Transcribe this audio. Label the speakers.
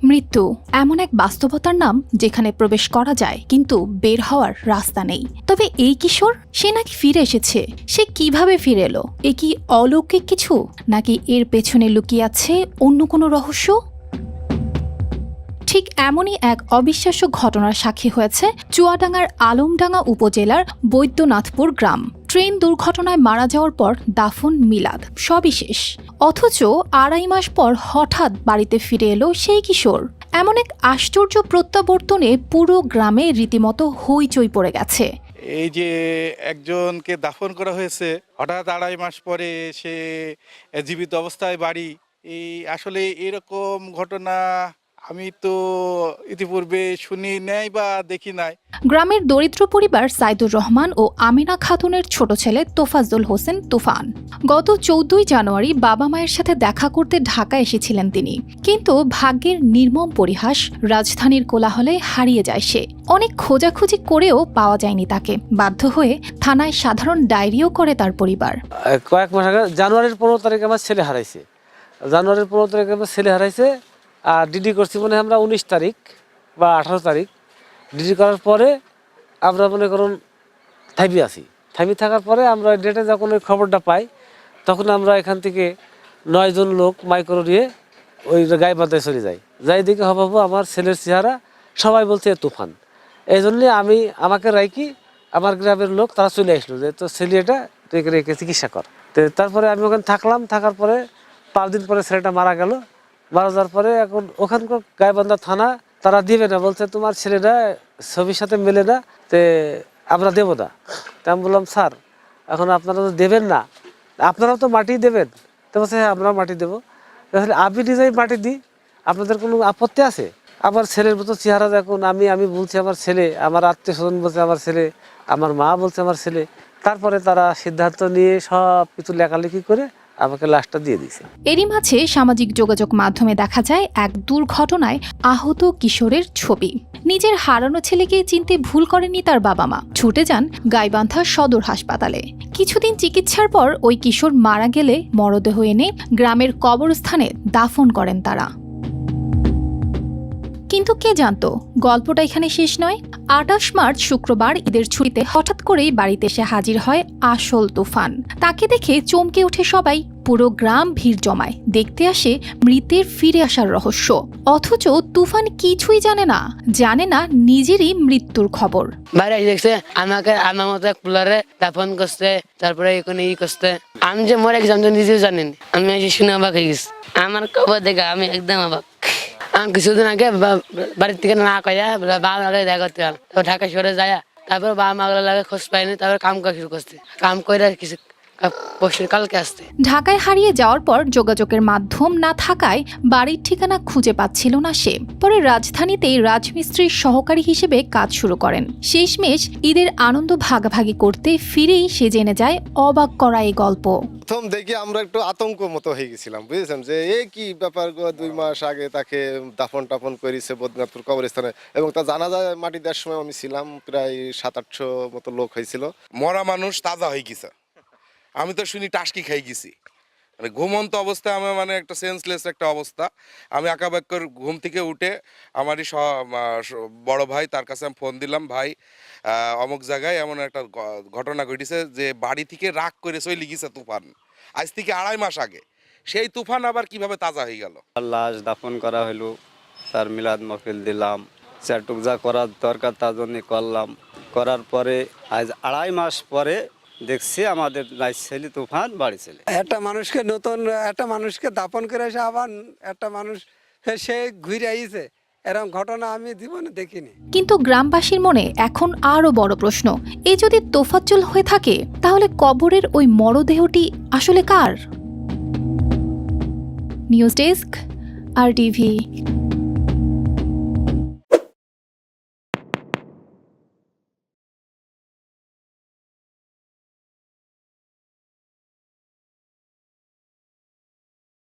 Speaker 1: মৃত্যু এমন এক বাস্তবতার নাম যেখানে প্রবেশ করা যায় কিন্তু বের হওয়ার রাস্তা নেই। তবে এই কিশোর, সে নাকি ফিরে এসেছে। সে কিভাবে ফিরে এলো? এ কি অলৌকিক কিছু, নাকি এর পেছনে লুকিয়ে আছে অন্য কোনো রহস্য? ঠিক এমনই এক অবিশ্বাস্য ঘটনার সাক্ষী হয়েছে চুয়াডাঙ্গার আলমডাঙ্গা উপজেলার বৈদ্যনাথপুর গ্রাম। ট্রেন দুর্ঘটনায় মারা যাওয়ার পর দাফন, মিলাদ সবই শেষ। অথচ ২.৫ মাস পর হঠাৎ বাড়িতে ফিরে এলো সেই কিশোর। এমন এক আশ্চর্য প্রত্যাবর্তনে পুরো গ্রামে রীতিমতো হইচই পড়ে গেছে।
Speaker 2: এই যে একজনকে দাফন করা হয়েছে, হঠাৎ ২.৫ মাস পরে সে জীবিত অবস্থায় বাড়ি, এই আসলে এরকম ঘটনা আমি তো ইতিপূর্বে শুনি নাই বা দেখি নাই।
Speaker 1: গ্রামের দরিদ্র পরিবার সাইদুর রহমান ও আমিনা খাতুনের ছোট ছেলে তোফাজ্জল হোসেন তুফান। গত ১৪ই জানুয়ারি বাবা মায়ের সাথে দেখা করতে ঢাকা এসেছিলেন তিনি, কিন্তু ভাগ্যের নির্মম পরিহাস, রাজধানীর কোলাহলে হারিয়ে যায় সে। অনেক খোঁজাখুঁজি করেও পাওয়া যায়নি তাকে। বাধ্য হয়ে থানায় সাধারণ ডায়েরিও করে তার পরিবার।
Speaker 3: কয়েক মাস আগে জানুয়ারির ১৫ তারিখে আমার ছেলে হারাইছে। আর ডিডি করছি মনে হয় আমরা ১৯ তারিখ বা ১৮ তারিখ। ডিডি করার পরে আমরা মনে করুন থাইবি থাকার পরে আমরা ডেটে যখন ওই খবরটা পাই, তখন আমরা এখান থেকে ৯ জন লোক মাইক্রো নিয়ে ওই গাইবান্ধায় চলে যাই দিকে হবাবু আমার ছেলের চেহারা, সবাই বলছে তুফান। এই জন্যে আমাকে রাইকি আমার গ্রামের লোক তারা চলে আসলো যে তো ছেলেটা রেখে চিকিৎসা কর। তো তারপরে আমি ওখানে থাকার পরে ৫ দিন পরে ছেলেটা মারা যাওয়ার পরে এখন ওখানকার গাইবান্ধা থানা তারা দিবে না, বলছে তোমার ছেলেটা ছবির সাথে মেলে না, তে আমরা দেবো না। তা আমি বললাম স্যার এখন আপনারা তো দেবেন না, আপনারাও তো মাটি দেবেন। তো বলছে হ্যাঁ আমরা মাটি দেবো। তাহলে আমি নিজেই মাটি দিই, আপনাদের কোনো আপত্তি আছে? আমার ছেলের মতো চেহারা দেখুন, আমি বলছি আমার ছেলে, আমার আত্মীয় স্বজন বলছে আমার ছেলে, আমার মা বলছে আমার ছেলে। তারপরে তারা সিদ্ধান্ত নিয়ে সব কিছু লেখালেখি করে আমাকে লাশটা দিয়ে দিয়েছে।
Speaker 1: এরই মাঝে সামাজিক যোগাযোগ মাধ্যমে দেখা যায় এক দুর্ঘটনায় আহত কিশোরের ছবি। নিজের হারানো ছেলেকে চিনতে ভুল করেনি তার বাবা মা, ছুটে যান গাইবান্ধা সদর হাসপাতালে। কিছুদিন চিকিৎসার পর ওই কিশোর মারা গেলে মরদেহ এনে গ্রামের কবরস্থানে দাফন করেন তারা। কিন্তু কে জানতো গল্পটা এখানে শেষ নয়। ২৮ মার্চ শুক্রবার ঈদের ছুটিতে হঠাৎ করেই বাড়িতে এসে হাজির হয় আসল তুফান। তাকে দেখে চমকে ওঠে সবাই। পুরো গ্রাম ভিড় জমায়, দেখতে আসে মৃতের ফিরে আসার রহস্য। অথচ তুফান কিছুই জানে না নিজেরই মৃত্যুর খবর।
Speaker 4: বাইরে দেখছে আমাকে আমার মতো কুলারে দাফন করছে, তারপরে এখানে করছে। আমি যে মরে গেছি আমি তো নিজেও জানিনি। আমি এসে শুনে অবাক হয়ে গেছি। আমার খবর দেখে আমি একদম অবাক। আমি কিছুদিন আগে বাড়ির থেকে না কয়া বাবা মাকে দেখা করতে গেলাম, ঢাকা শহরে যায়। তারপর বাবা মাগুলো লাগে খোঁজ পাইনি, তারপর কাম করা শুরু করছে। কাম করে কিছু কালকে আসতে।
Speaker 1: ঢাকায় হারিয়ে যাওয়ার পর যোগাযোগের মাধ্যম না থাকায় বাড়ির ঠিকানা খুঁজে পাচ্ছিল না সে। পরে রাজধানীতেই রাজমিস্ত্রির সহকারী হিসেবে কাজ শুরু করেন। শেষমেশ ঈদের আনন্দ ভাগাভাগি করতে ফিরেই সে জেনে যায় অবাক করা এই গল্প।
Speaker 5: প্রথম দেখে আমরা একটু আতঙ্ক মতো হয়ে গেছিলাম, বুঝেছেন যে এই কি ব্যাপার। ২ মাস আগে তাকে দাফন করেছে বৈদ্যনাথপুর কবরস্থানে, এবং তা জানা যায় মাটি দেওয়ার সময় আমি ছিলাম, প্রায় ৭০০ মতো লোক হয়েছিল।
Speaker 2: মরা মানুষ তাজা হয়ে গেছে। আমি তো শুনি টাসকি খাই গেছি, মানে ঘুমন্ত অবস্থায় আমার মানে একটা সেন্সলেস একটা অবস্থা। আমি আঁকাবাক্যর ঘুম থেকে উঠে আমারই বড় ভাই, তার কাছে আমি ফোন দিলাম, ভাই অমুক জায়গায় এমন একটা ঘটনা ঘটেছে যে বাড়ি থেকে রাগ করে চলে গেছে তুফান, আজ থেকে ২.৫ মাস আগে। সেই তুফান আবার কিভাবে তাজা হয়ে গেল।
Speaker 6: লাশ দাফন করা হলো, তার মিলাদ মাহফিল দিলাম, চারটুক যা করার দরকার তার জন্য করলাম। করার পরে আজ ২.৫ মাস পরে দেখছি আমাদের ছেলে তুফান বাড়ি ছেলে।
Speaker 7: একটা মানুষকে দাপন করে এসে আবার একটা মানুষ সে ঘুরে আইছে, এরকম ঘটনা আমি জীবনে দেখিনি।
Speaker 1: কিন্তু গ্রামবাসীর মনে এখন আরো বড় প্রশ্ন, এ যদি তোফাজ্জল হয়ে থাকে তাহলে কবরের ওই মরদেহটি আসলে কার? News desk, RTV।